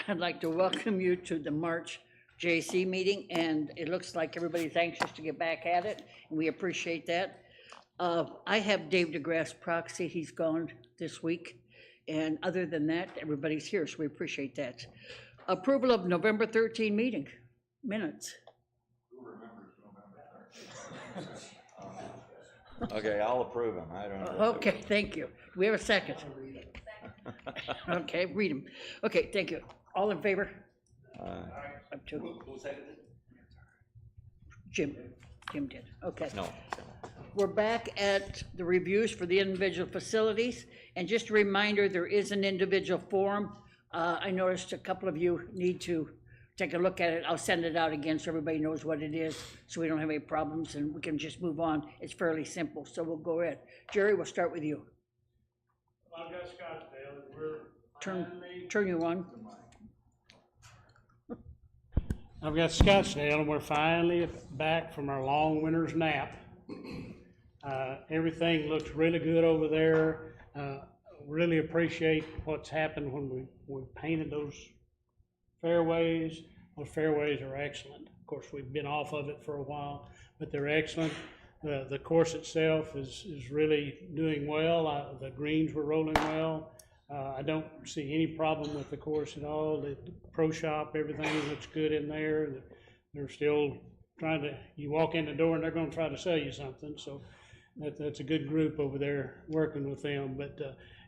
I'd like to welcome you to the March JC meeting, and it looks like everybody's anxious to get back at it, and we appreciate that. I have Dave DeGrasse proxy, he's gone this week, and other than that, everybody's here, so we appreciate that. Approval of November 13 meeting minutes. Who remembers November 13th? Okay, I'll approve them. I don't know. Okay, thank you. Do we have a second? Okay, read them. Okay, thank you. All in favor? Up to Who seconded it? Jim. Jim did. Okay. No. We're back at the reviews for the individual facilities. And just a reminder, there is an individual form. I noticed a couple of you need to take a look at it. I'll send it out again so everybody knows what it is, so we don't have any problems and we can just move on. It's fairly simple, so we'll go ahead. Jerry, we'll start with you. I've got Scottsdale, we're Turn you on. I've got Scottsdale, and we're finally back from our long winter's nap. Everything looks really good over there. Really appreciate what's happened when we painted those fairways. Those fairways are excellent. Of course, we've been off of it for a while, but they're excellent. The course itself is really doing well. The greens were rolling well. I don't see any problem with the course at all. The pro shop, everything looks good in there. They're still trying to, you walk in the door and they're going to try to sell you something. So that's a good group over there working with them. But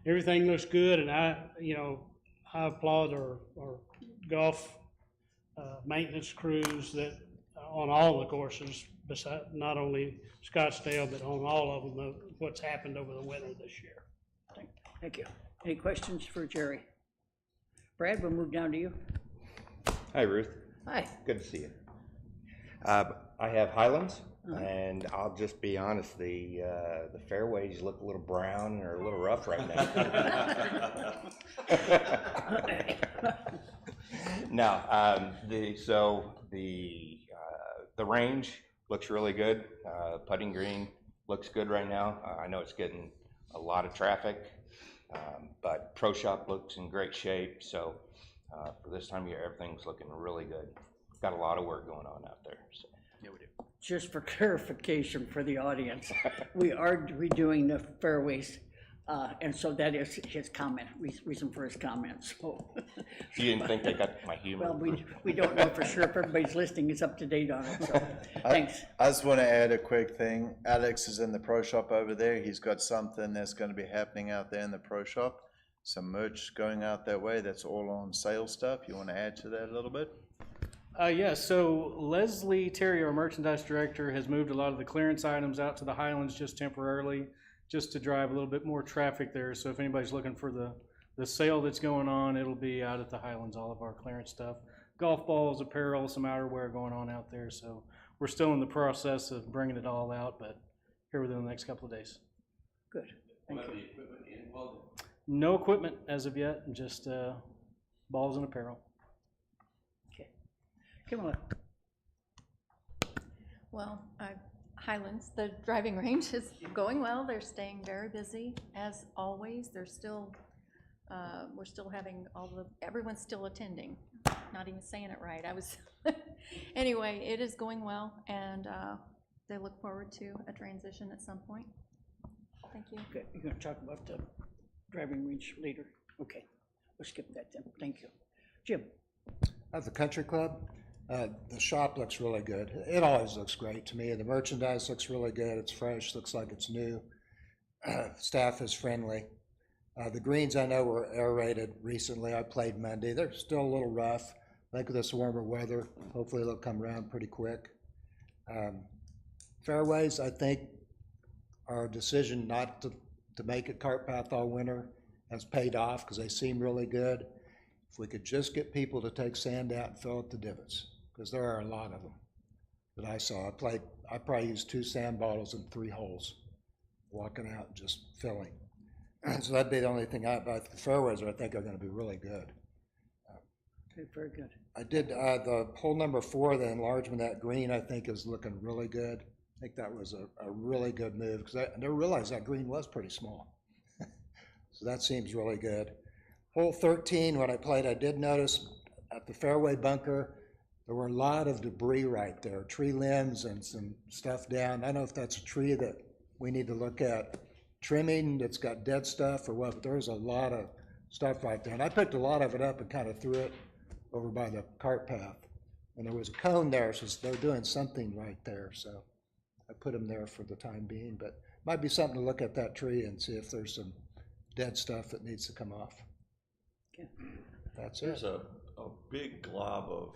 everything looks good, and I applaud our golf maintenance crews that on all the courses, besides not only Scottsdale, but on all of them, what's happened over the winter this year. Thank you. Any questions for Jerry? Brad, we'll move down to you. Hi, Ruth. Hi. Good to see you. I have Highlands, and I'll just be honest, the fairways look a little brown or a little rough right now. No, the range looks really good. Putting green looks good right now. I know it's getting a lot of traffic, but Pro Shop looks in great shape. So for this time of year, everything's looking really good. Got a lot of work going on out there. So. Yeah, we do. Just for clarification for the audience, we are redoing the fairways, and so that is his comment, reason for his comment. So you didn't think they got my humor? Well, we don't know for sure if everybody's listening is up to date on it. So thanks. I just want to add a quick thing. Alex is in the pro shop over there. He's got something that's going to be happening out there in the pro shop. Some merch going out that way. That's all on sale stuff. You want to add to that a little bit? Yeah, so Leslie Terry, our merchandise director, has moved a lot of the clearance items out to the Highlands just temporarily, just to drive a little bit more traffic there. So if anybody's looking for the sale that's going on, it'll be out at the Highlands, all of our clearance stuff. Golf balls, apparel, some outerwear going on out there. So we're still in the process of bringing it all out, but here within the next couple of days. Good. Thank you. No equipment as of yet, just balls and apparel. Kimberly. Well, Highlands, the driving range is going well. They're staying very busy as always. They're still, we're still having everyone's still attending. Not even saying it right. Anyway, it is going well, and they look forward to a transition at some point. Thank you. Okay, you're going to talk about the driving range later. Okay, we'll skip that then. Thank you. Jim. At the country club, the shop looks really good. It always looks great to me. The merchandise looks really good. It's fresh, looks like it's new. Staff is friendly. The greens I know were aerated recently. I played Monday. They're still a little rough. I think with this warmer weather, hopefully they'll come around pretty quick. Fairways, I think our decision not to make it cart path all winter has paid off because they seem really good. If we could just get people to take sand out and fill up the divots, because there are a lot of them that I saw. I probably used 2 sand bottles in 3 holes, walking out and just filling. So that'd be the only thing about the fairways I think are going to be really good. Okay, very good. I did the hole number 4, the enlargement of that green, I think is looking really good. I think that was a really good move because I never realized that green was pretty small. So that seems really good. hole 13, when I played, I did notice at the fairway bunker, there were a lot of debris right there, tree limbs and some stuff down. I don't know if that's a tree that we need to look at trimming that's got dead stuff or what, but there's a lot of stuff right there. And I picked a lot of it up and kind of threw it over by the cart path. And there was a cone there, so they're doing something right there. So I put them there for the time being, but might be something to look at that tree and see if there's some dead stuff that needs to come off. Okay. That's There's it. a big glob of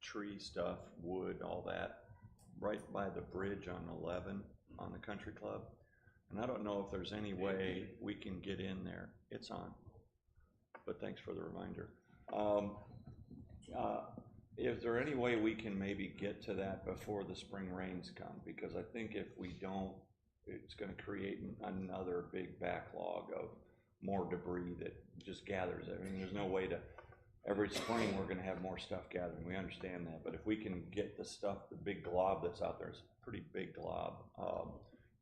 tree stuff, wood, all that, right by the bridge on 11 on the country club. And I don't know if there's any way we can get in there. It's on, but thanks for the reminder. Is there any way we can maybe get to that before the spring rains come? Because I think if we don't, it's gonna create another big backlog of more debris that just gathers. I mean, there's no way to, every spring we're gonna have more stuff gathering, we understand that, but if we can get the stuff, the big glob that's out there, it's a pretty big glob,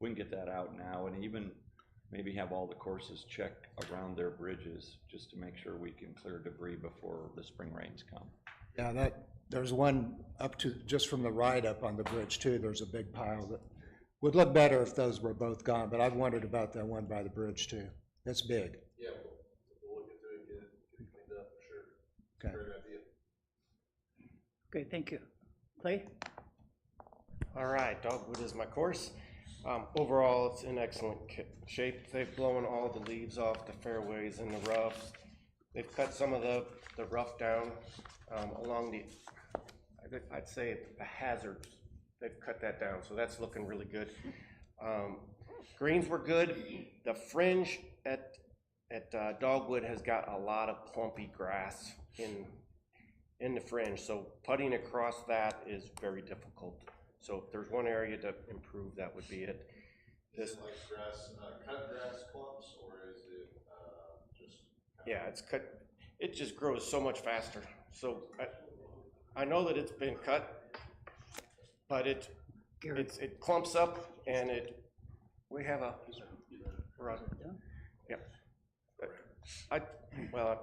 we can get that out now, and even maybe have all the courses check around their bridges just to make sure we can clear debris before the spring rains come. Yeah, there's one up to, just from the ride up on the bridge too, there's a big pile that would look better if those were both gone, but I've wondered about that one by the bridge too. It's big. Yeah, we'll look into it, get it cleaned up, for sure. Okay. Great idea. Okay, thank you. Clay? All right, Dogwood is my course. Overall, it's in excellent shape. They've blown all the leaves off the fairways and the roughs. They've cut some of the rough down along the, I'd say the hazards. They've cut that down, so that's looking really good. Greens were good. The fringe at Dogwood has got a lot of clumpy grass in the fringe, so putting across that is very difficult. So if there's one area to improve, that would be it. Is it like grass, cut grass clumps, or is it, just? Yeah, it's cut, it just grows so much faster. So I know that it's been cut, but it clumps up and we have a, yeah. I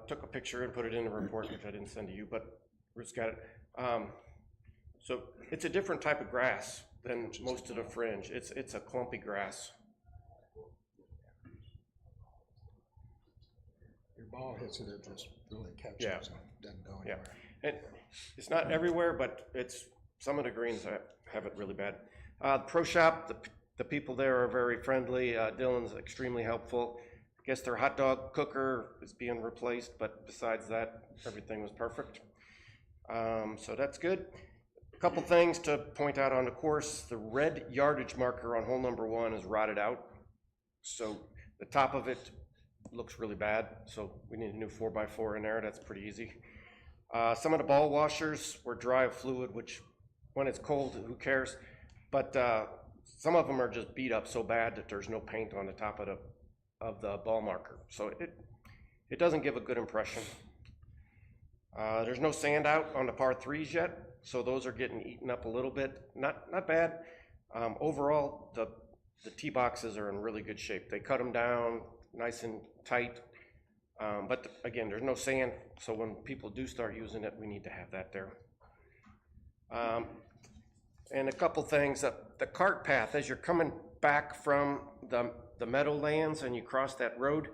took a picture and put it in the report, which I didn't send to you, but Ruth's got it. So it's a different type of grass than most of the fringe. It's a clumpy grass. Your ball hits it, it just really catches Yeah. it, doesn't go Yeah, anywhere. it's not everywhere, but it's some of the greens have it really bad. Pro Shop, the people there are very friendly. Dylan's extremely helpful. I guess their hot dog cooker is being replaced, but besides that, everything was perfect. So that's good. A couple things to point out on the course. The red yardage marker on hole number 1 is rotted out. So the top of it looks really bad. So we need a new 4x4 in there. That's pretty easy. Some of the ball washers were dry of fluid, which when it's cold, who cares? But some of them are just beat up so bad that there's no paint on the top of the ball marker. So it doesn't give a good impression. There's no sand out on the par 3s yet, so those are getting eaten up a little bit. Not bad. Overall, the tee boxes are in really good shape. They cut them down nice and tight, but again, there's no sand, so when people do start using it, we need to have that there. And a couple things, the cart path, as you're coming back from the meadowlands and you cross that road,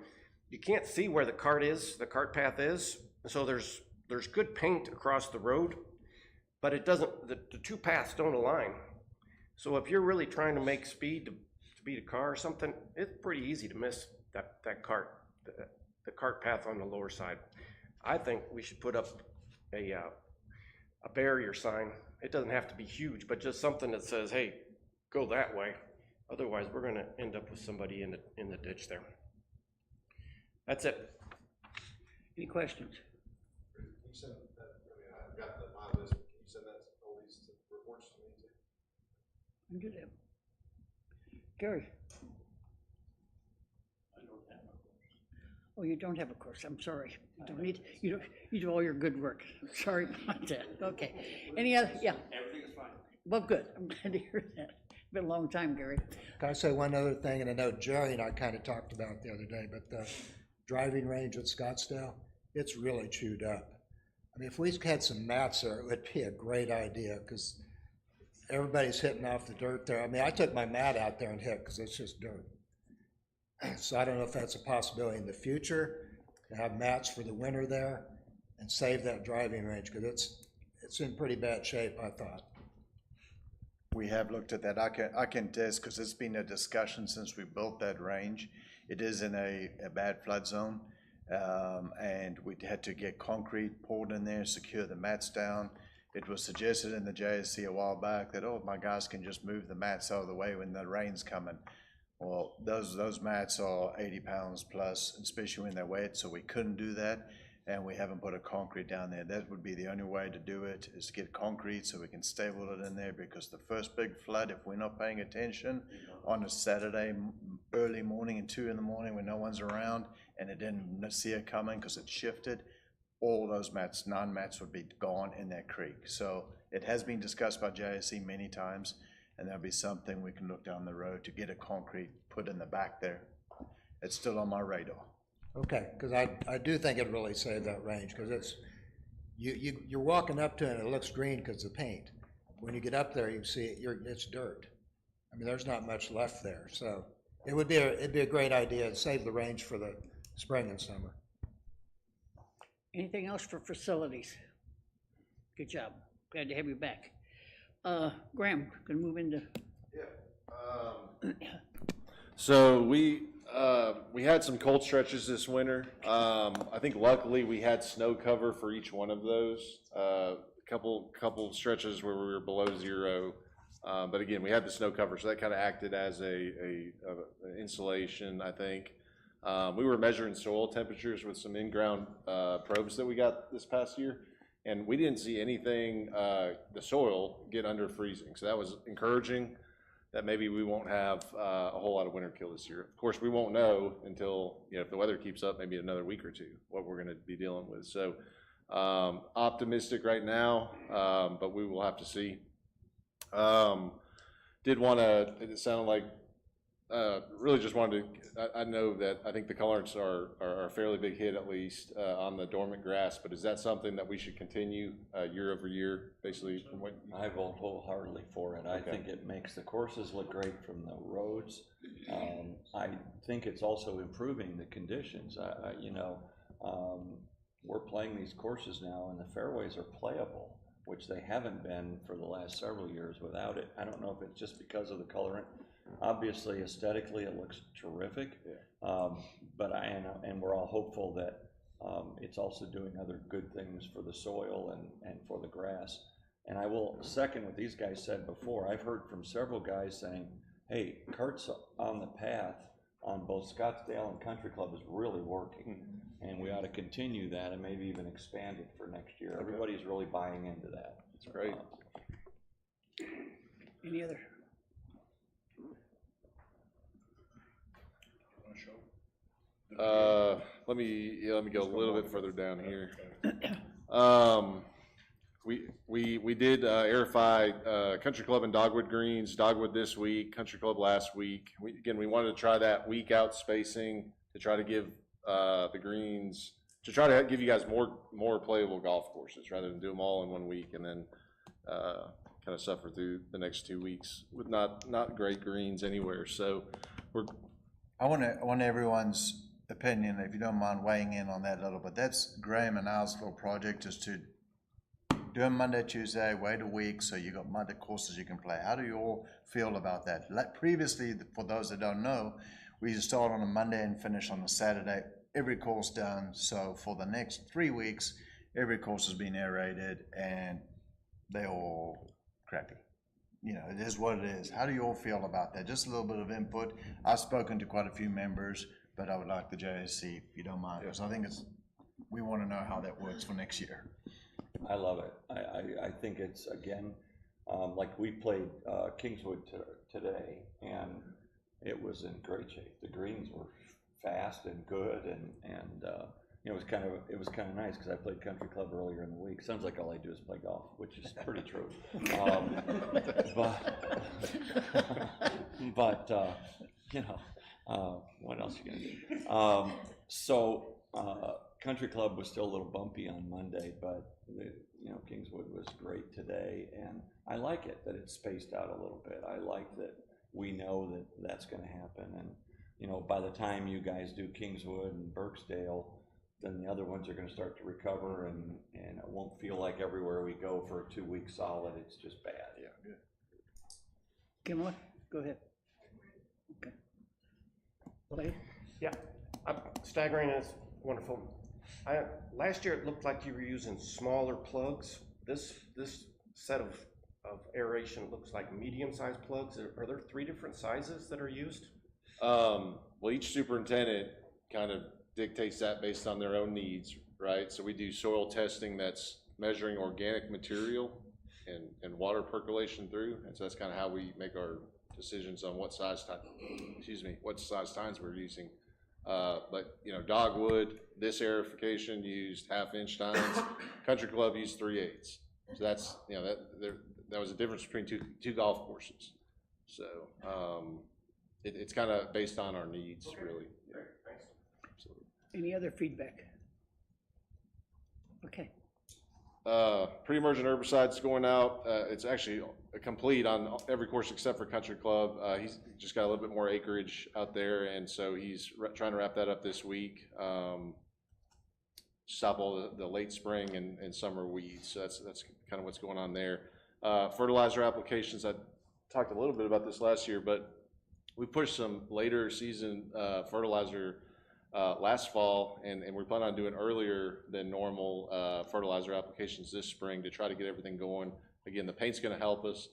you can't see where the cart path is, so there's good paint across the road, but it doesn't, the two paths don't align. So if you're really trying to make speed to beat a car or something, it's pretty easy to miss that cart, the cart path on the lower side. I think we should put up a barrier sign. It doesn't have to be huge, but just something that says, hey, go that way. Otherwise, we're gonna end up with somebody in the ditch there. That's it. Any questions? Can you send that, I mean, I've got my list, can you send that, all these reports to me too? I can do that. Gary? Oh, you don't have a course, I'm sorry. You don't need, you do all your good work. Sorry about that, okay. Any other, yeah? Everything's fine. Well, good, I'm glad to hear that. been a long time, Gary. Can I say one other thing? And I know Jerry and I kind of talked about it the other day, but the driving range at Scottsdale, it's really chewed up. I mean, if we had some mats there, it would be a great idea, because everybody's hitting off the dirt there. I mean, I took my mat out there and hit, because it's just dirt. So I don't know if that's a possibility in the future, to have mats for the winter there and save that driving range, because it's in pretty bad shape, I thought. We have looked at that. I can attest, because it's been a discussion since we built that range. It is in a bad flood zone, and we had to get concrete poured in there, secure the mats down. It was suggested in the JSC a while back that, oh, my guys can just move the mats out of the way when the rain's coming. Well, those mats are 80 pounds plus, especially when they're wet, so we couldn't do that, and we haven't put a concrete down there. That would be the only way to do it, is to get concrete so we can stable it in there, because the first big flood, if we're not paying attention on a Saturday early morning and 2 in the morning when no one's around, and it didn't see it coming because it shifted, all those mats, non-mats, would be gone in that creek. So it has been discussed by JSC many times, and that'll be something we can look down the road to get a concrete put in the back there. It's still on my radar. Okay, because I do think it'd really save that range, because it's, you're walking up to it and it looks green because of the paint. When you get up there, you see it's dirt. I mean, there's not much left there, so it'd be a great idea to save the range for the spring and summer. Anything else for facilities? Good job. Glad to have you back. Graham, gonna move into, So we had some cold stretches this winter. I think luckily we had snow cover for each one of those. Couple stretches where we were below 0. But again, we had the snow cover, so that kind of acted as a insulation, I think. We were measuring soil temperatures with some in-ground probes that we got this past year, and we didn't see anything, the soil get under freezing. So that was encouraging that maybe we won't have a whole lot of winter kill this year. Of course, we won't know until, if the weather keeps up, maybe another week or two, what we're gonna be dealing with. So optimistic right now, but we will have to see. It sounded like, really just wanted to, I know that I think the colorants are a fairly big hit, at least on the dormant grass, but is that something that we should continue year over year, basically? From what I vote wholeheartedly for it. I Okay. think it makes the courses look great from the roads. I think it's also improving the conditions. We're playing these courses now, and the fairways are playable, which they haven't been for the last several years without it. I don't know if it's just because of the colorant. Obviously, aesthetically, it looks terrific. But and we're all hopeful that it's also doing other good things for the soil and for the grass. And I will second what these guys said before. I've heard from several guys saying, hey, carts on the path on both Scottsdale and Country Club is really working, and we ought to continue that and maybe even expand it for next year. Everybody's really buying into that. That's great. any other? Let me go a little bit further down here. We did aerify Country Club and Dogwood Greens, Dogwood this week, Country Club last week. We wanted to try that week out spacing to try to give the greens, to try to give you guys more playable golf courses rather than do them all in 1 week and then kind of suffer through the next 2 weeks with not great greens anywhere. So I want everyone's opinion, if you don't mind weighing in on that a little bit. That's Graham and Al's little project, is to do them Monday, Tuesday, wait a week, so you got Monday courses you can play. How do you all feel about that? Like previously, for those that don't know, we used to start on a Monday and finish on a Saturday, every course done. So for the next 3 weeks, every course has been aerated, and they're all crappy. It is what it is. How do you all feel about that? Just a little bit of input. I've spoken to quite a few members, but I would like the JSC, if you don't mind, because I think we want to know how that works for next year. I love it. I think it's, again, like we played Kingswood today, and it was in great shape. The greens were fast and good, and it was kind of nice because I played Country Club earlier in the week. Sounds like all I do is play golf, which is pretty true. But, you know, what else you gonna do? Country Club was still a little bumpy on Monday, but you know, Kingswood was great today, and I like it that it's spaced out a little bit. I like that we know that that's gonna happen, and, you know, by the time you guys do Kingswood and Burksdale, then the other ones are gonna start to recover, and it won't feel like everywhere we go for a 2 week solid, it's just bad. Yeah. Kimla, go ahead. Okay. Blake? Yeah, staggering is wonderful. Last year, it looked like you were using smaller plugs. This set of aeration looks like medium-sized plugs. Are there 3 different sizes that are used? Well, each superintendent kind of dictates that based on their own needs, right? So we do soil testing that's measuring organic material and water percolation through, and so that's kind of how we make our decisions on what size tines we're using. But you know, dogwood, this aerification used 1/2 inch tines. Country Club used 3/8. So that's, you know, that was a difference between two golf courses. So it's kind of based on our needs, really. Yeah. Absolutely. Any other feedback? Okay. Pre-emergent herbicides going out. It's actually complete on every course except for Country Club. He's just got a little bit more acreage out there, and so he's trying to wrap that up this week. Stop all the late spring and summer weeds. So that's kind of what's going on there. Fertilizer applications. I talked a little bit about this last year, but we pushed some later season fertilizer last fall, and we plan on doing earlier than normal fertilizer applications this spring to try to get everything going. Again, the paint's going to help us,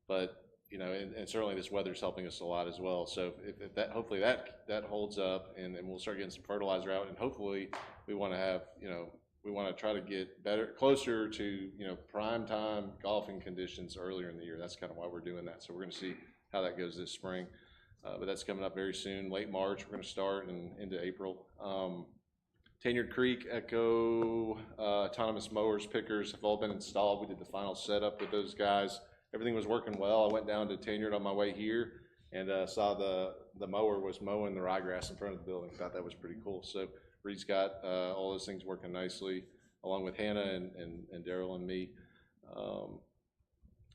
but you know, and certainly this weather's helping us a lot as well. So if that, hopefully that holds up, and we'll start getting some fertilizer out, and hopefully we want to have, you know, we want to try to get closer to, you know, prime time golfing conditions earlier in the year. That's kind of why we're doing that. So we're going to see how that goes this spring. But that's coming up very soon, late March. We're going to start and into April. Tenyard Creek, Echo, autonomous mowers, pickers have all been installed. We did the final setup with those guys. Everything was working well. I went down to Tenyard on my way here and saw the mower was mowing the ryegrass in front of the building. Thought that was pretty cool. So Reed's got all those things working nicely, along with Hannah and Daryl and me.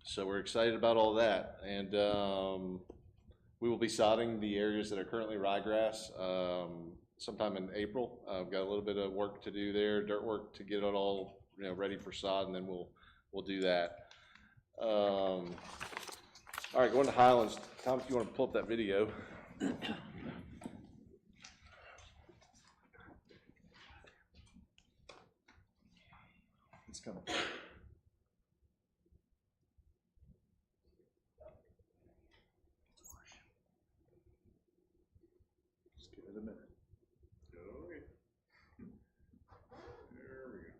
So we're excited about all that. And we will be sodding the areas that are currently ryegrass sometime in April. We've got a little bit of work to do there, dirt work to get it all, you know, ready for sod, and then we'll do that. All right, going to Highlands. Tom, if you want to pull up that video. It's coming. Just give it a minute. Okay. There we go.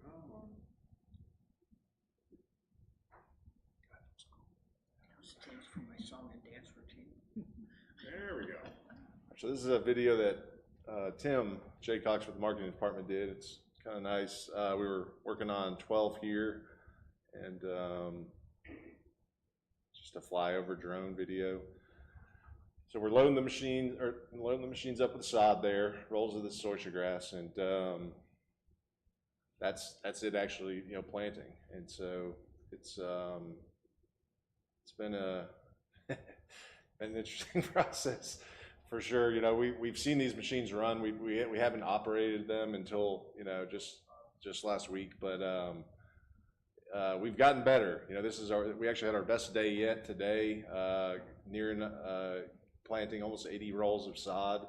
Come on. Stands for my song and dance routine. There we go. So this is a video that Tim J. Cox with the marketing department did. It's kind of nice. We were working on 12 here, and just a flyover drone video. So we're loading the machines up with sod there, rolls of the zoysia grass, and that's it actually, you know, planting. And so it's been an interesting process for sure. You know, we've seen these machines run. We haven't operated them until, you know, just last week, but we've gotten better. You know, we actually had our best day yet today, nearing planting almost 80 rolls of sod.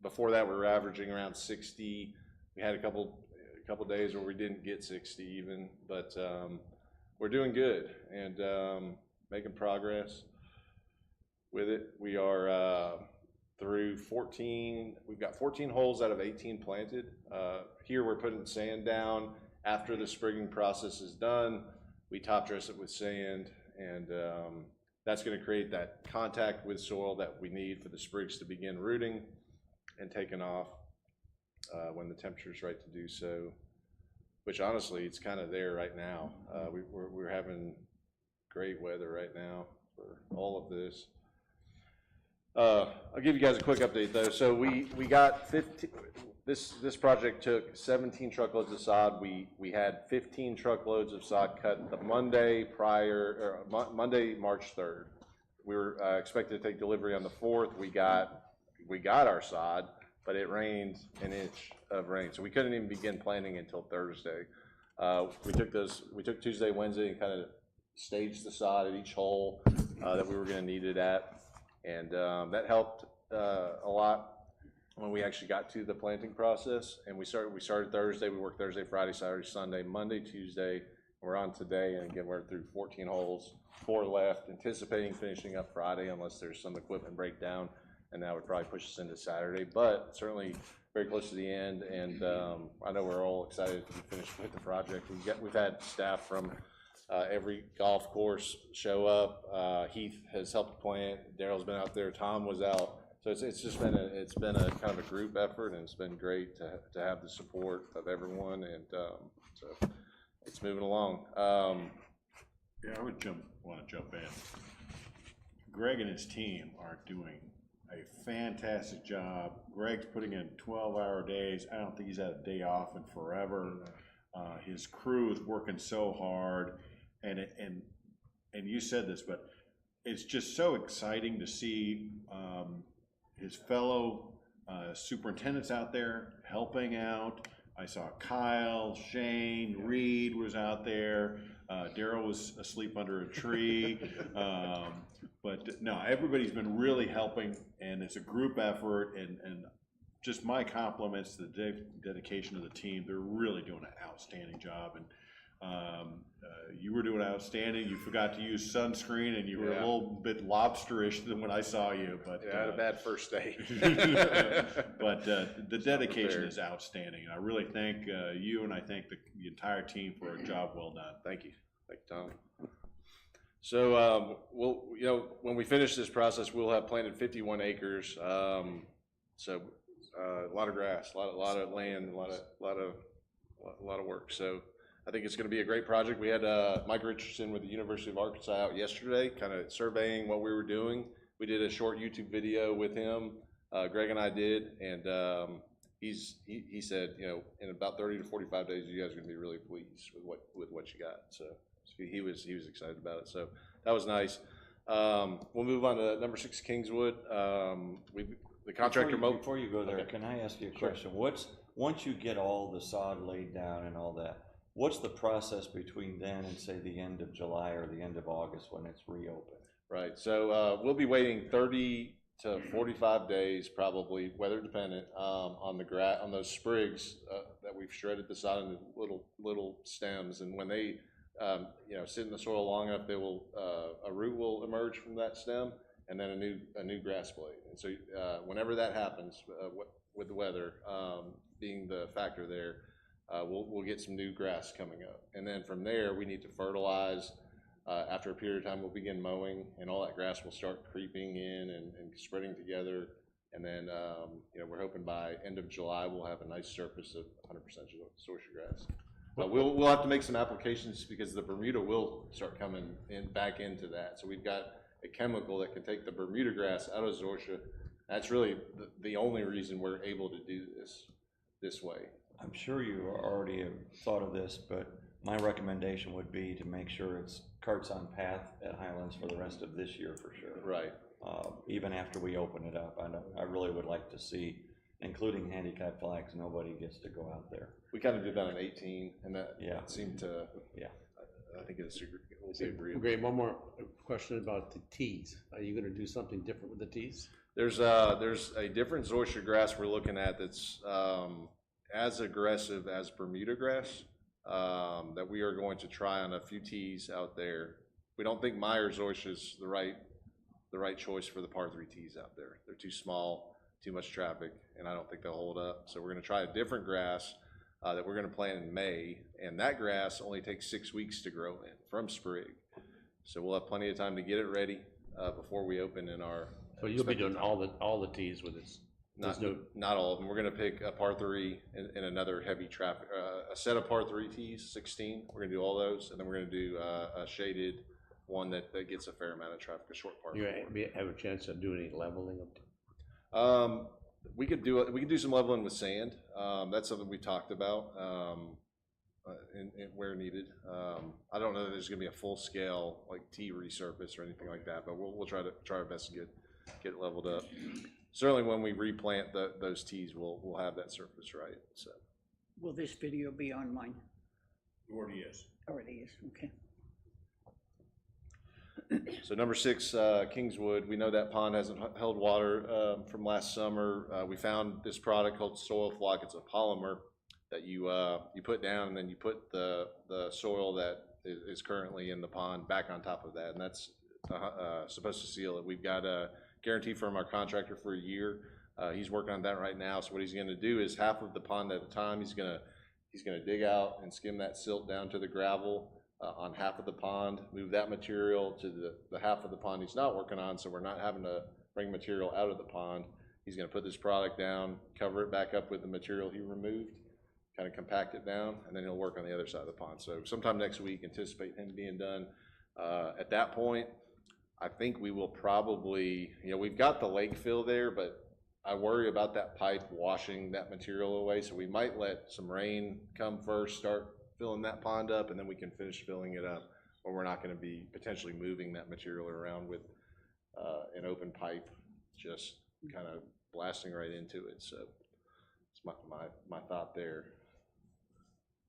Before that, we were averaging around 60. We had a couple days where we didn't get 60 even, but we're doing good and making progress with it. We are through 14. We've got 14 holes out of 18 planted. Here we're putting sand down. After the sprigging process is done, we top dress it with sand, and that's going to create that contact with soil that we need for the sprigs to begin rooting. taken off when the temperature's right to do so, which honestly, it's kind of there right now. We're having great weather right now for all of this. I'll give you guys a quick update though. So we got 15, this project took 17 truckloads of sod. We had 15 truckloads of sod cut the Monday prior, or Monday, March 3rd. We were expected to take delivery on the 4th. We got our sod, but it rained an inch of rain. So we couldn't even begin planting until Thursday. We took Tuesday, Wednesday and kind of staged the sod at each hole that we were gonna need it at. And that helped a lot when we actually got to the planting process. And we started Thursday, we worked Thursday, Friday, Saturday, Sunday, Monday, Tuesday. We're on today, and again, we're through 14 holes, 4 left, anticipating finishing up Friday unless there's some equipment breakdown, and that would probably push us into Saturday, but certainly very close to the end. And I know we're all excited to be finished with the project. We've had staff from every golf course show up. Heath has helped plant. Daryl's been out there. Tom was out. So it's been a kind of a group effort, and it's been great to have the support of everyone. And so it's moving along. Yeah, I would want to jump in. Greg and his team are doing a fantastic job. Greg's putting in 12-hour days. I don't think he's had a day off in forever. His crew is working so hard. And you said this, but it's just so exciting to see his fellow superintendents out there helping out. I saw Kyle, Shane, Reed was out there. Daryl was asleep under a tree. But no, everybody's been really helping, and it's a group effort, and just my compliments to the dedication of the team. They're really doing an outstanding job. And you were doing outstanding. You forgot to use sunscreen, and you were a little bit lobsterish than when I saw you. But I had a bad first day. But the dedication is outstanding. And I really thank you, and I thank the entire team for a job well done. Thank you, Tom. So when we finish this process, we'll have planted 51 acres. So a lot of grass, a lot of land, a lot of work. So I think it's going to be a great project. We had Mike Richardson with the University of Arkansas out yesterday, kind of surveying what we were doing. We did a short YouTube video with him. Greg and I did, and he said, in about 30 to 45 days, you guys are going to be really pleased with what you got. So he was excited about it. So that was nice. We'll move on to number 6 Kingswood. The contractor. Before you go there, Okay. can I ask you a question? Once you get all the sod laid down and all that, what's the process between then and say the end of July or the end of August when it's reopened? Right, so we'll be waiting 30 to 45 days, probably weather dependent, on those sprigs that we've shredded the sod into little stems, and when they sit in the soil long enough, they will a root will emerge from that stem, and then a new grass blade. And so whenever that happens, with the weather being the factor there, we'll get some new grass coming up, and then from there we need to fertilize. After a period of time, we'll begin mowing, and all that grass will start creeping in and spreading together. And then, we're hoping by end of July, we'll have a nice surface of 100% zoysia grass. We'll have to make some applications because the Bermuda will start coming back into that. So we've got a chemical that can take the Bermuda grass out of zoysia. That's really the only reason we're able to do this way. I'm sure you already have thought of this, but my recommendation would be to make sure it's carts on path at Highlands for the rest of this year for sure. Right. Even after we open it up, I really would like to see, including handicap flags, nobody gets to go out there. We kind of did that in 18, and that Yeah. seemed to, I think it's will be agreeable. Great, one more question about the tees. Are you gonna do something different with the tees? There's a different zoysia grass we're looking at that's as aggressive as Bermuda grass that we are going to try on a few tees out there. We don't think Meyer zoysia is the right choice for the par 3 tees out there. They're too small, too much traffic, and I don't think they'll hold up. So we're going to try a different grass that we're going to plant in May, and that grass only takes 6 weeks to grow in from sprig. So we'll have plenty of time to get it ready before we open in our. So you'll be doing all the tees with this? Not all of them. We're gonna pick a par three and another heavy traffic, a set of par three tees, 16. We're gonna do all those, and then we're gonna do a shaded one that gets a fair amount of traffic, a short par You four. have a chance of doing any leveling of? We could do some leveling with sand. That's something we talked about, and where needed. I don't know that there's gonna be a full scale like tee resurface or anything like that, but we'll try our best to get it leveled up. Certainly when we replant those tees, we'll have that surface right, so. Will this video be online? Already is. Already is, okay. So number 6, Kingswood, we know that pond hasn't held water from last summer. We found this product called Soil Flock. It's a polymer that you put down, and then you put the soil that is currently in the pond back on top of that, and that's supposed to seal it. We've got a guarantee from our contractor for a year. He's working on that right now. So what he's going to do is half of the pond at a time. He's going to dig out and skim that silt down to the gravel on half of the pond, move that material to the half of the pond he's not working on, so we're not having to bring material out of the pond. He's going to put this product down, cover it back up with the material he removed, kind of compact it down, and then he'll work on the other side of the pond. So sometime next week, anticipate him being done. At that point, I think we will probably, we've got the lake fill there, but I worry about that pipe washing that material away. So we might let some rain come first, start filling that pond up, and then we can finish filling it up, or we're not going to be potentially moving that material around with an open pipe, just kind of blasting right into it. So it's my thought there.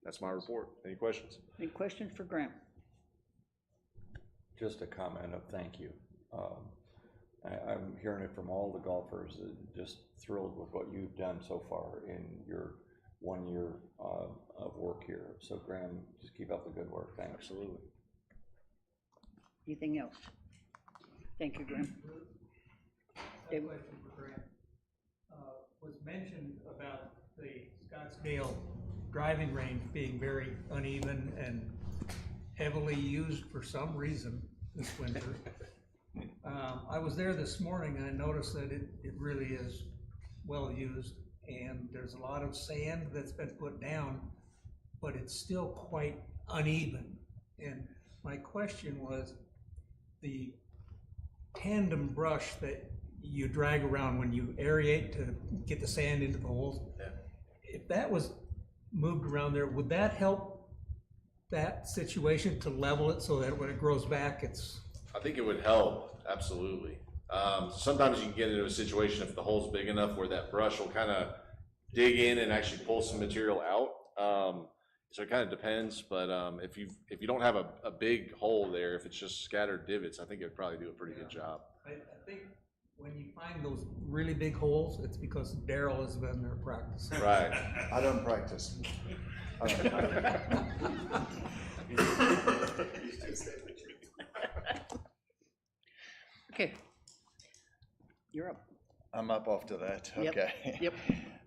That's my report. Any questions? Any questions for Graham? Just a comment of thank you. I'm hearing it from all the golfers, just thrilled with what you've done so far in your 1 year of work here. So Graham, just keep up the good work. Thanks. Absolutely. Anything else? Thank you, Graham. A question for Grant. Was mentioned about the Scottsdale driving range being very uneven and heavily used for some reason this winter. I was there this morning and I noticed that it really is well used, and there's a lot of sand that's been put down, but it's still quite uneven. And my question was, the tandem brush that you drag around when you aerate to get the sand into the holes, if that was moved around there, would that help that situation to level it so that when it grows back, it's... I think it would help, absolutely. Sometimes you can get into a situation if the hole's big enough where that brush will kind of dig in and actually pull some material out. So it kind of depends, but if you don't have a big hole there, if it's just scattered divots, I think it would probably do a pretty good job. I think when you find those really big holes, it's because Daryl has been there practicing. Right. I don't practice. Okay. You're up. I'm up after that, Yep, okay. Yep.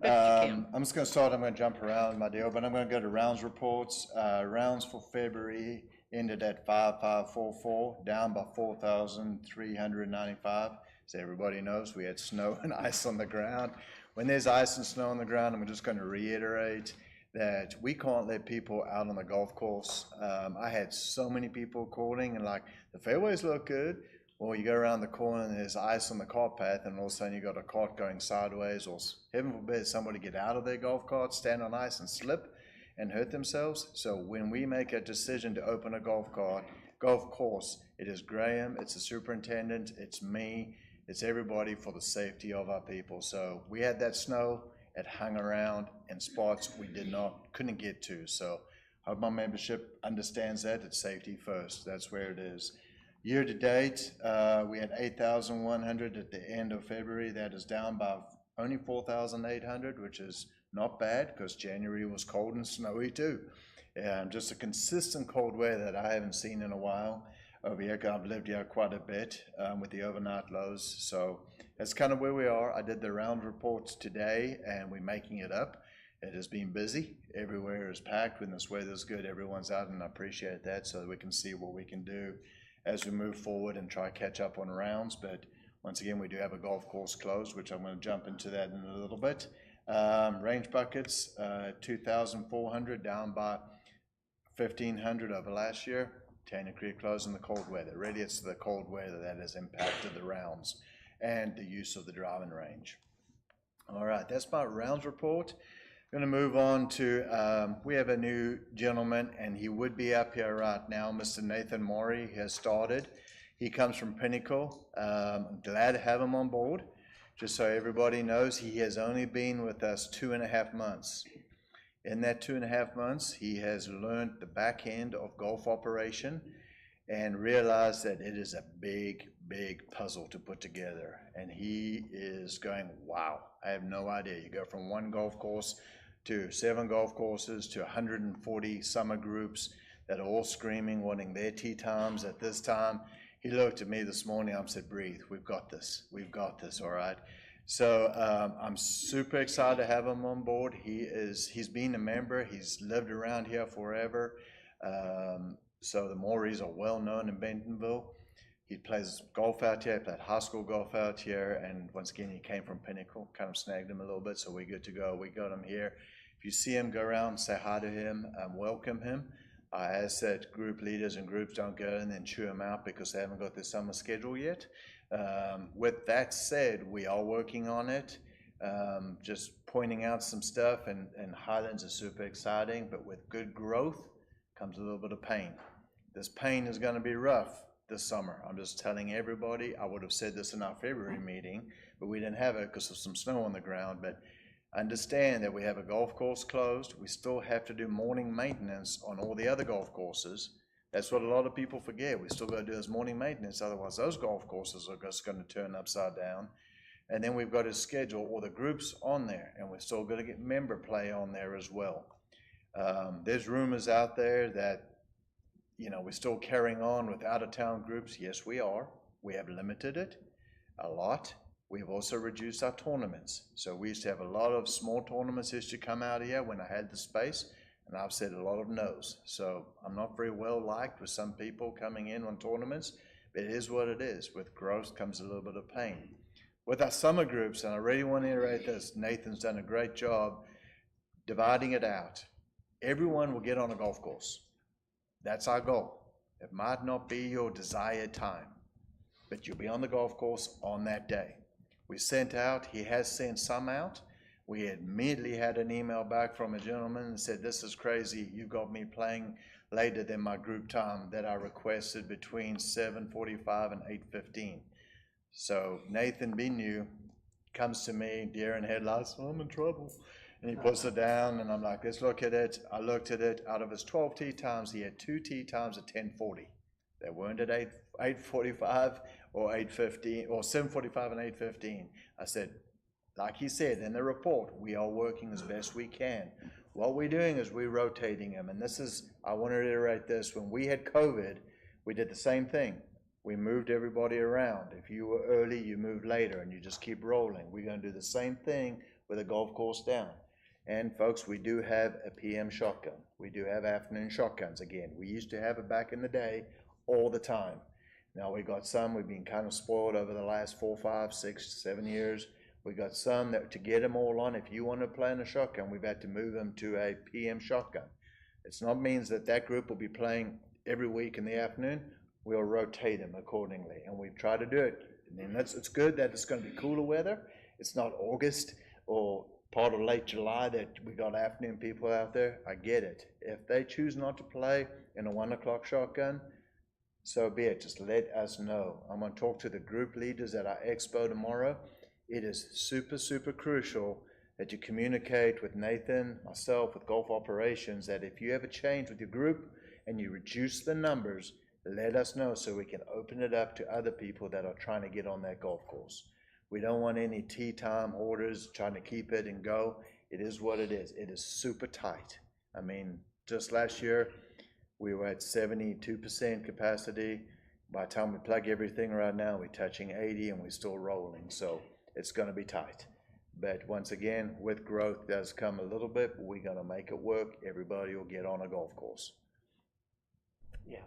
Best you can. I'm just gonna start, I'm gonna jump around my deal, but I'm gonna go to rounds reports. Rounds for February ended at 5,544, down by 4,395. So everybody knows we had snow and ice on the ground. When there's ice and snow on the ground, I'm just gonna reiterate that we can't let people out on the golf course. I had so many people calling and like, the fairways look good. Well, you go around the corner and there's ice on the cart path, and all of a sudden you got a cart going sideways, or heaven forbid somebody get out of their golf cart, stand on ice and slip and hurt themselves. So when we make a decision to open a golf course, it is Graham, it's the superintendent, it's me, it's everybody for the safety of our people. So we had that snow, it hung around in spots we couldn't get to. So I hope my membership understands that, it's safety first, that's where it is. Year to date, we had 8,100 at the end of February. That is down by only 4,800, which is not bad because January was cold and snowy too. And just a consistent cold weather that I haven't seen in a while over here. I've lived here quite a bit with the overnight lows. So that's kind of where we are. I did the round reports today and we're making it up. It has been busy. Everywhere is packed. When this weather's good, everyone's out, and I appreciate that so that we can see what we can do as we move forward and try to catch up on rounds. But Once again, we do have a golf course closed, which I'm gonna jump into that in a little bit. Range buckets, 2,400, down by 1,500 over last year. Tanner Creek closed in the cold weather. Really, it's the cold weather that has impacted the rounds and the use of the driving range. All right, that's my rounds report. Going to move on to, we have a new gentleman, and he would be up here right now. Mr. Nathan Maury has started. He comes from Pinnacle. I'm glad to have him on board. Just so everybody knows, he has only been with us 2.5 months. In that 2.5 months, he has learned the back end of golf operation and realized that it is a big, big puzzle to put together. And he is going, wow, I have no idea. You go from one golf course to 7 golf courses to 140 summer groups that are all screaming, wanting their tee times at this time. He looked at me this morning, I said, breathe, we've got this, all right? So I'm super excited to have him on board. He's been a member, he's lived around here forever. So the Maury's are well known in Bentonville. He plays golf out here, he played high school golf out here, and once again, he came from Pinnacle, kind of snagged him a little bit, so we're good to go. We got him here. If you see him, go around, say hi to him, welcome him. As said, group leaders and groups don't go and then chew him out because they haven't got their summer schedule yet. With that said, we are working on it. Just pointing out some stuff, and Highlands is super exciting, but with good growth comes a little bit of pain. This pain is going to be rough this summer. I'm just telling everybody. I would have said this in our February meeting, but we didn't have it because of some snow on the ground. But understand that we have a golf course closed. We still have to do morning maintenance on all the other golf courses. That's what a lot of people forget. We still got to do this morning maintenance, otherwise those golf courses are just going to turn upside down. And then we've got to schedule all the groups on there, and we're still going to get member play on there as well. There's rumors out there that, you know, we're still carrying on with out-of-town groups. Yes, we are. We have limited it a lot. We've also reduced our tournaments. So we used to have a lot of small tournaments used to come out here when I had the space, and I've said a lot of no's. So I'm not very well liked with some people coming in on tournaments, but it is what it is. With growth comes a little bit of pain. With our summer groups, and I really want to iterate this, Nathan's done a great job dividing it out. Everyone will get on a golf course. That's our goal. It might not be your desired time, but you'll be on the golf course on that day. We sent out, he has sent some out. We immediately had an email back from a gentleman and said, this is crazy, you got me playing later than my group time that I requested between 7:45 and 8:15. So Nathan being new comes to me, deer in headlights, I'm in trouble. And he puts it down and I'm like, let's look at it. I looked at it, out of his 12 tee times, he had 2 tee times at 10:40. They weren't at 8:45 or 8:15 or 7:45 and 8:15. I said, like he said in the report, we are working as best we can. What we're doing is we're rotating them. And this is, I want to reiterate this, when we had COVID, we did the same thing. We moved everybody around. If you were early, you moved later, and you just keep rolling. We're going to do the same thing with a golf course down. And folks, we do have a PM shotgun. We do have afternoon shotguns again. We used to have it back in the day all the time. Now we got some, we've been kind of spoiled over the last 4, 5, 6, 7 years. We got some that to get them all on, if you want to play in a shotgun, we've had to move them to a PM shotgun. It's not means that that group will be playing every week in the afternoon. We'll rotate them accordingly, and we try to do it. And then it's good that it's going to be cooler weather. It's not August or part of late July that we got afternoon people out there. I get it. If they choose not to play in a 1 o'clock shotgun, so be it. Just let us know. I'm going to talk to the group leaders at our expo tomorrow. It is super, super crucial that you communicate with Nathan, myself, with golf operations, that if you have a change with your group and you reduce the numbers, let us know so we can open it up to other people that are trying to get on that golf course. We don't want any tee time orders trying to keep it and go. It is what it is. It is super tight. I mean, just last year, we were at 72% capacity. By the time we plug everything right now, we're touching 80 and we're still rolling. So it's going to be tight. But once again, with growth does come a little bit, but we're going to make it work. Everybody will get on a golf course. Yeah.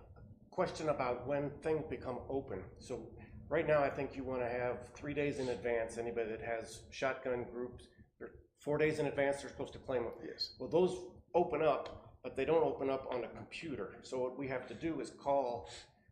Question about when things become open. So Right now, I think you want to have 3 days in advance, anybody that has shotgun groups, or 4 days in advance, they're supposed to claim them. Yes. Well, those open up, but they don't open up on a computer. So what we have to do is call.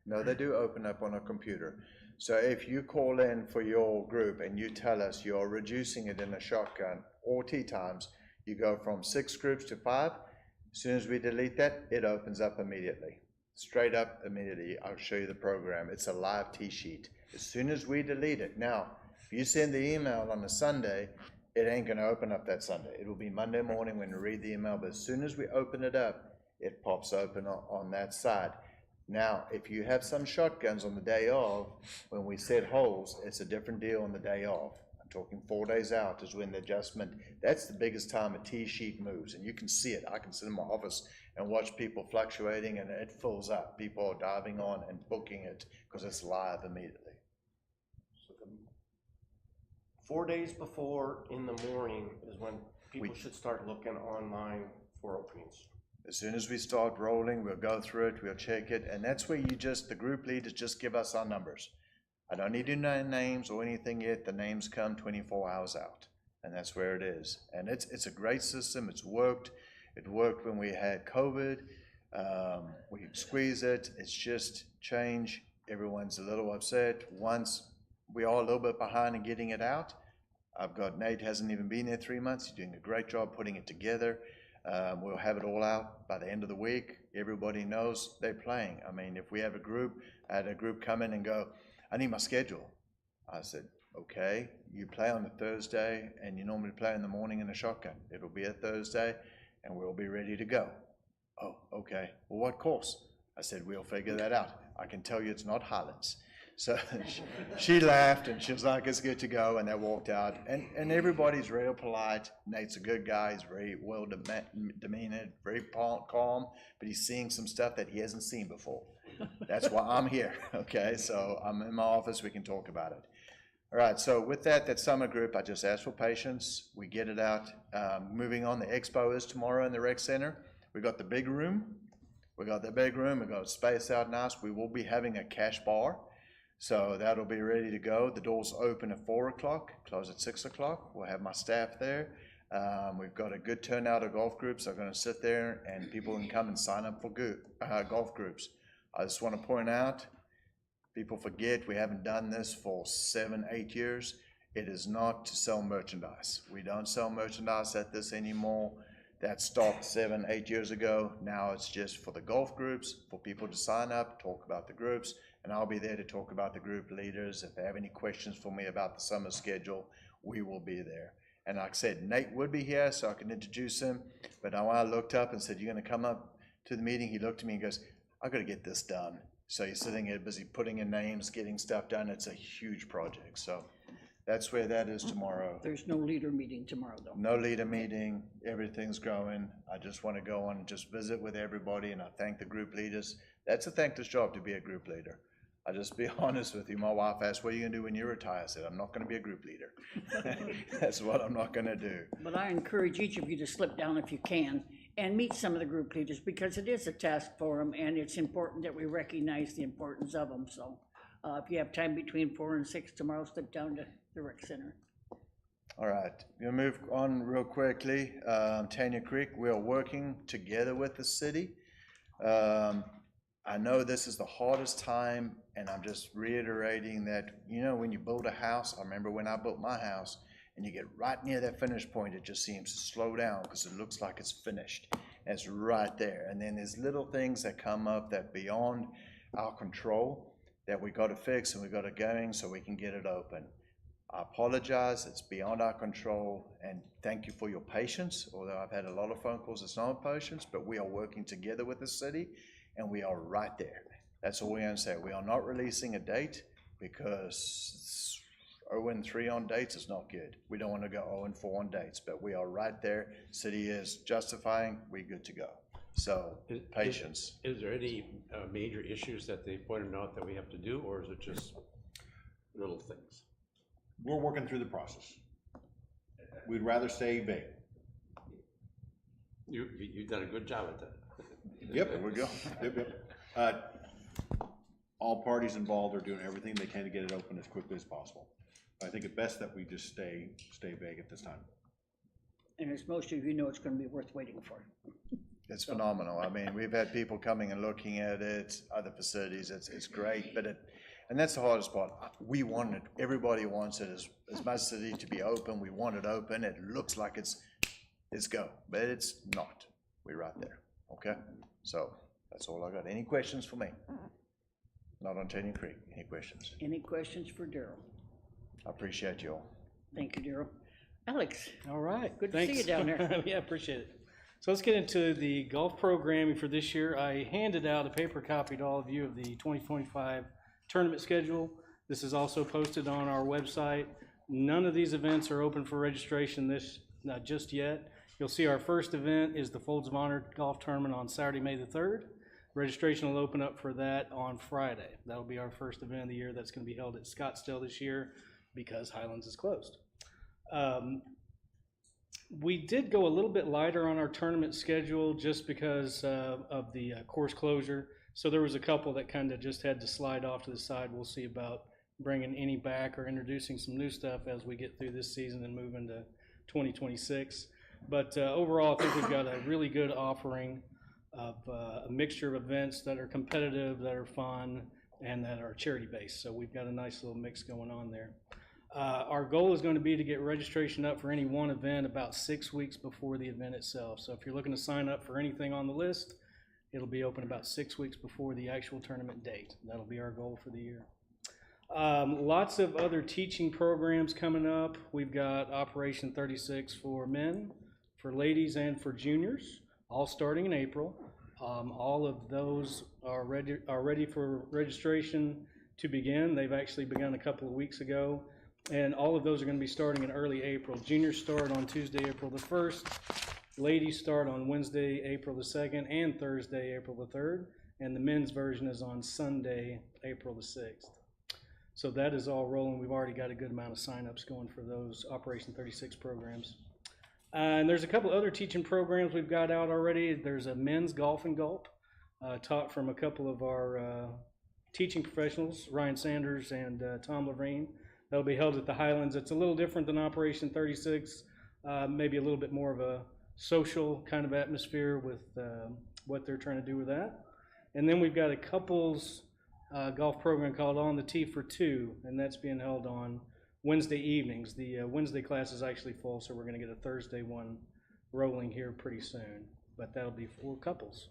No, they do open up on a computer. So if you call in for your group and you tell us you're reducing it in a shotgun or tee times, you go from 6 groups to 5. As soon as we delete that, it opens up immediately. Straight up immediately. I'll show you the program. It's a live tee sheet. As soon as we delete it. Now, if you send the email on a Sunday, it ain't gonna open up that Sunday. It will be Monday morning when you read the email, but as soon as we open it up, it pops open on that side. Now, if you have some shotguns on the day of, when we set holes, it's a different deal on the day of. I'm talking 4 days out is when the adjustment, that's the biggest time a tee sheet moves, and you can see it. I can sit in my office and watch people fluctuating, and it fills up. People are diving on and booking it because it's live immediately. 4 days before in the morning is when people should start looking online for openings. As soon as we start rolling, we'll go through it, we'll check it, and that's where the group leaders just give us our numbers. I don't need to know names or anything yet. The names come 24 hours out, and that's where it is. And it's a great system. It's worked. It worked when we had COVID. We squeeze it. It's just change. Everyone's a little upset. Once we are a little bit behind in getting it out. I've got Nate hasn't even been there 3 months. He's doing a great job putting it together. We'll have it all out by the end of the week. Everybody knows they're playing. I mean, if we have a group, I had a group come in and go, I need my schedule. I said, okay, you play on a Thursday and you normally play in the morning in a shotgun. It'll be a Thursday and we'll be ready to go. Oh, okay. Well, what course? I said, we'll figure that out. I can tell you it's not Highlands. So she laughed and she was like, it's good to go. And they walked out. And everybody's real polite. Nate's a good guy. He's very well demeaned, very calm, but he's seeing some stuff that he hasn't seen before. That's why I'm here. Okay, so I'm in my office. We can talk about it. All right, so with that summer group, I just ask for patience. We get it out. Moving on, the expo is tomorrow in the rec center. We got the big room. We got space out nice. We will be having a cash bar. So that'll be ready to go. The doors open at 4 o'clock, close at 6 o'clock. We'll have my staff there. We've got a good turnout of golf groups. They're going to sit there and people can come and sign up for golf groups. I just want to point out, people forget we haven't done this for 7, 8 years. It is not to sell merchandise. We don't sell merchandise at this anymore. That stopped 7, 8 years ago. Now it's just for the golf groups, for people to sign up, talk about the groups. And I'll be there to talk about the group leaders. If they have any questions for me about the summer schedule, we will be there. And like I said, Nate would be here, so I can introduce him. But now I looked up and said, you're going to come up to the meeting? He looked at me and goes, I've got to get this done. So he's sitting here busy putting in names, getting stuff done. It's a huge project. So that's where that is tomorrow. There's no leader meeting tomorrow, though. No leader meeting. Everything's going. I just want to go on and just visit with everybody, and I thank the group leaders. That's a thankless job to be a group leader. I'll just be honest with you. My wife asked, what are you going to do when you retire? I said, I'm not going to be a group leader. That's what I'm not going to do. But I encourage each of you to slip down if you can and meet some of the group leaders, because it is a task for them, and it's important that we recognize the importance of them. So if you have time between 4 and 6 tomorrow, slip down to the rec center. All right, we'll move on real quickly. Tanya Creek, we are working together with the city. I know this is the hardest time, and I'm just reiterating that, you know, when you build a house, I remember when I built my house, and you get right near that finish point, it just seems to slow down because it looks like it's finished. And it's right there. And then there's little things that come up that beyond our control that we got to fix and we got to go so we can get it open. I apologize, it's beyond our control, and thank you for your patience. Although I've had a lot of phone calls, it's not patience, but we are working together with the city, and we are right there. That's all we're going to say. We are not releasing a date because 0-3 on dates is not good. We don't want to go 0-4 on dates, but we are right there. City is justifying, we're good to go. So, patience. Is there any major issues that they pointed out that we have to do, or is it just little things? We're working through the process. We'd rather stay vague. You've done a good job at that. Yep. There we go. Yep. all parties involved are doing everything they can to get it open as quickly as possible. I think it best that we just stay vague at this time. And as most of you know, it's gonna be worth waiting for. It's phenomenal. I mean, we've had people coming and looking at it, other facilities, it's great, but and that's the hardest part. We want it, everybody wants it as much as it needs to be open, we want it open, it looks like it's go, but it's not. We're right there, okay? So, that's all I got. Any questions for me? Not on Tenny Creek, any questions? Any questions for Daryl? I appreciate you all. Thank you, Daryl. Alex, All right. Good to see thanks. you down there. Yeah, appreciate it. So let's get into the golf programming for this year. I handed out a paper copy to all of you of the 2025 tournament schedule. This is also posted on our website. None of these events are open for registration not just yet. You'll see our first event is the Folds of Honor Golf Tournament on Saturday, May the 3rd. Registration will open up for that on Friday. That'll be our first event of the year. That's going to be held at Scottsdale this year because Highlands is closed. We did go a little bit lighter on our tournament schedule just because of the course closure. So there was a couple that kind of just had to slide off to the side. We'll see about bringing any back or introducing some new stuff as we get through this season and move into 2026. But overall, I think we've got a really good offering of a mixture of events that are competitive, that are fun, and that are charity-based. So we've got a nice little mix going on there. Our goal is going to be to get registration up for any one event about 6 weeks before the event itself. So if you're looking to sign up for anything on the list, it'll be open about 6 weeks before the actual tournament date. That'll be our goal for the year. Lots of other teaching programs coming up. We've got Operation 36 for men, for ladies, and for juniors, all starting in April. All of those are ready for registration to begin. They've actually begun a couple of weeks ago. And all of those are going to be starting in early April. Juniors start on Tuesday, April the 1st. Ladies start on Wednesday, April the 2nd, and Thursday, April the 3rd. And the men's version is on Sunday, April the 6th. So that is all rolling. We've already got a good amount of signups going for those Operation 36 programs. And there's a couple other teaching programs we've got out already. There's a men's golf and gulp, taught from a couple of our teaching professionals, Ryan Sanders and Tom Levine. That'll be held at the Highlands. It's a little different than Operation 36, maybe a little bit more of a social kind of atmosphere with what they're trying to do with that. And then we've got a couples golf program called On the Tee for Two, and that's being held on Wednesday evenings. The Wednesday class is actually full, so we're going to get a Thursday one rolling here pretty soon, but that'll be for couples.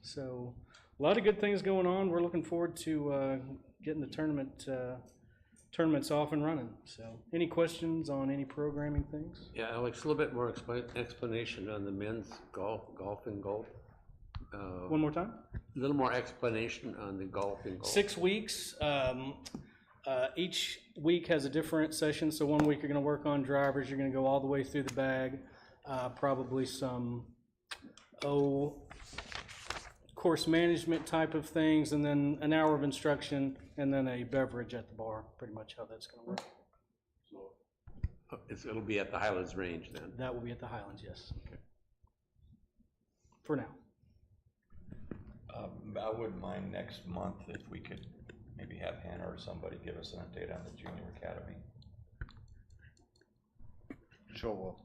So a lot of good things going on. We're looking forward to getting the tournaments off and running. So any questions on any programming things? Yeah, Alex, a little bit more explanation on the men's golf and golf. One more time? A little more explanation on the golf and golf. 6 weeks. Each week has a different session. So 1 week you're going to work on drivers. You're going to go all the way through the bag. Probably some course management type of things, and then an hour of instruction, and then a beverage at the bar. Pretty much how that's going to work. It'll be at the Highlands Range then. That will be at the Highlands, yes. Okay. For now. I wouldn't mind next month if we could maybe have Hannah or somebody give us an update on the junior academy. Sure will.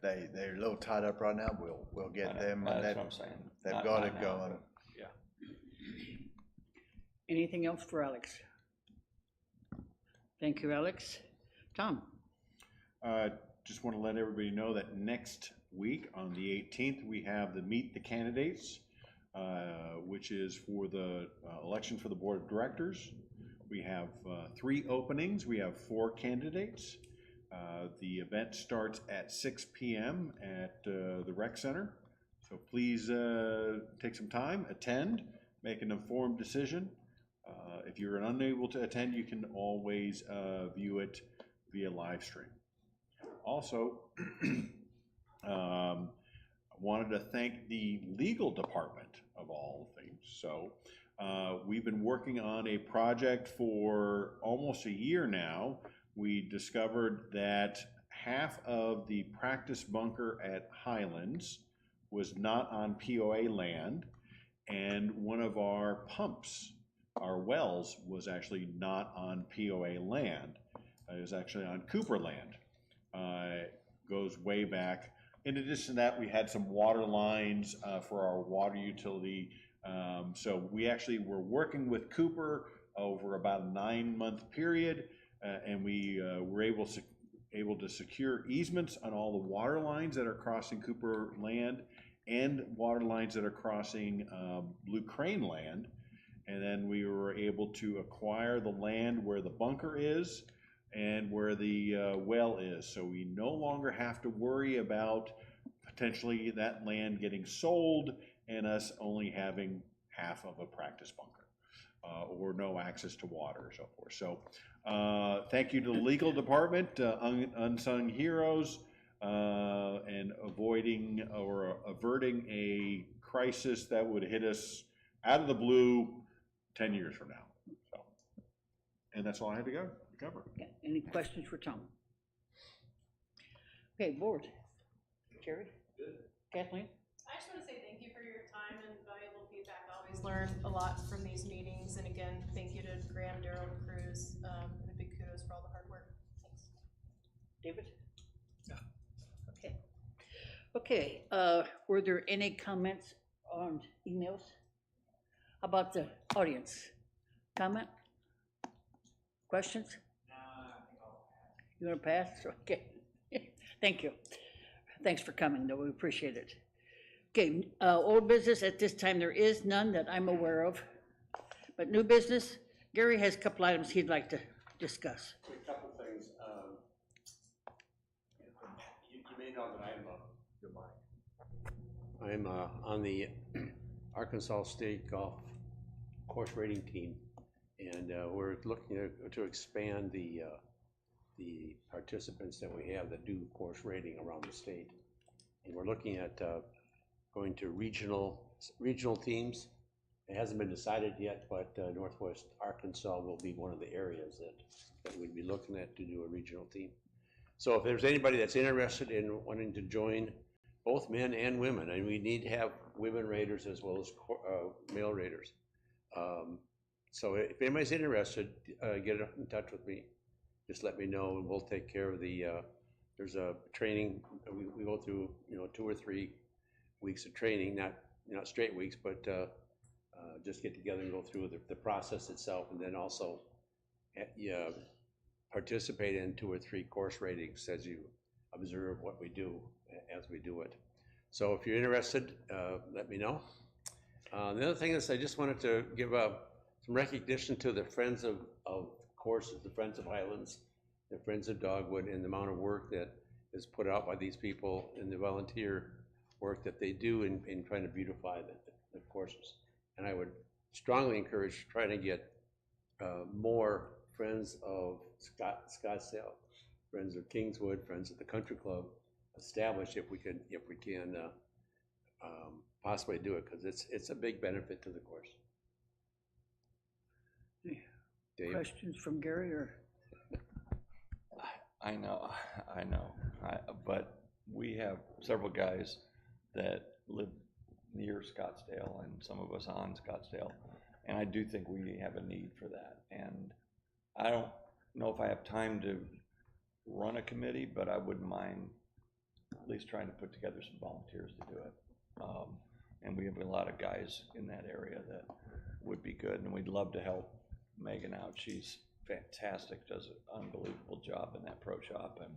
They're a little tied up right now. We'll get them. That's what I'm saying. They've Not got it now, going. but, yeah. Anything else for Alex? Thank you, Alex. Tom? Just want to let everybody know that next week on the 18th, we have the Meet the Candidates, which is for the election for the Board of Directors. We have 3 openings. We have 4 candidates. The event starts at 6 p.m. at the Rec Center. So please take some time, attend, make an informed decision. If you're unable to attend, you can always view it via live stream. Also, wanted to thank the legal department of all things. So we've been working on a project for almost a year now. We discovered that half of the practice bunker at Highlands was not on POA land, and one of our pumps our wells was actually not on POA land. It was actually on Cooper land. Goes way back. In addition to that, we had some water lines for our water utility. So we actually were working with Cooper over about a 9-month period, and we were able to secure easements on all the water lines that are crossing Cooper land and water lines that are crossing Blue Crane land. And then we were able to acquire the land where the bunker is and where the well is. So we no longer have to worry about potentially that land getting sold and us only having half of a practice bunker or no access to water or so forth. So thank you to the legal department, unsung heroes, and avoiding or averting a crisis that would hit us out of the blue 10 years from now. So, and that's all I had to cover. Okay, any questions for Tom? Okay, board. Jerry? Good. Kathleen? I just want to say thank you for your time and valuable feedback. I always learn a lot from these meetings. And again, thank you to Graham, Daryl, and Cruz, and a big kudos for all the hard work. Thanks. David? No. Okay. Okay, were there any comments on emails? How about the audience? Comment? Questions? You want to pass? Okay. Thank you. Thanks for coming, though. We appreciate it. Okay, old business, at this time, there is none that I'm aware of. But new business, Gary has a couple items he'd like to discuss. A couple things. You may know that I'm on the Arkansas State Golf Course Rating Team, and we're looking to expand the participants that we have that do course rating around the state. And we're looking at going to regional teams. It hasn't been decided yet, but Northwest Arkansas will be one of the areas that we'd be looking at to do a regional team. So if there's anybody that's interested in wanting to join, both men and women, and we need to have women raters as well as male raters. So if anybody's interested, get in touch with me. Just let me know, and we'll take care of the. There's a training we go through, 2 or 3 weeks of training, not straight weeks, but just get together and go through the process itself, and then also participate in 2 or 3 course ratings as you observe what we do as we do it. So if you're interested, let me know. The other thing is I just wanted to give some recognition to the Friends of Courses, the Friends of Highlands, the Friends of Dogwood, and the amount of work that is put out by these people and the volunteer work that they do in trying to beautify the courses. And I would strongly encourage trying to get more Friends of Scottsdale, Friends of Kingswood, Friends of the Country Club established if we can possibly do it, because it's a big benefit to the course. Dave? Questions from Gary or? I know, but we have several guys that live near Scottsdale and some of us on Scottsdale, and I do think we have a need for that. And I don't know if I have time to run a committee, but I wouldn't mind at least trying to put together some volunteers to do it. And we have a lot of guys in that area that would be good, and we'd love to help Megan out. She's fantastic, does an unbelievable job in that pro shop, and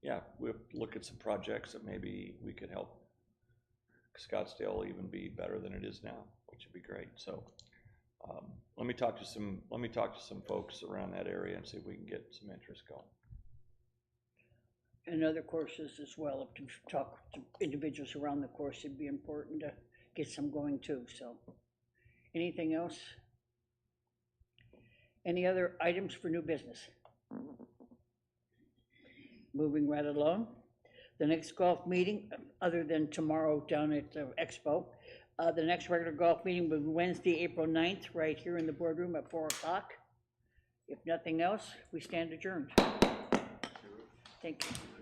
yeah, we'll look at some projects that maybe we could help Scottsdale even be better than it is now, which would be great. So let me talk to some folks around that area and see if we can get some interest going. And other courses as well. If you talk to individuals around the course, it'd be important to get some going too. So, anything else? Any other items for new business? Moving right along. The next golf meeting, other than tomorrow down at the Expo, the next regular golf meeting will be Wednesday, April 9th, right here in the boardroom at 4 o'clock. If nothing else, we stand adjourned. Thank you.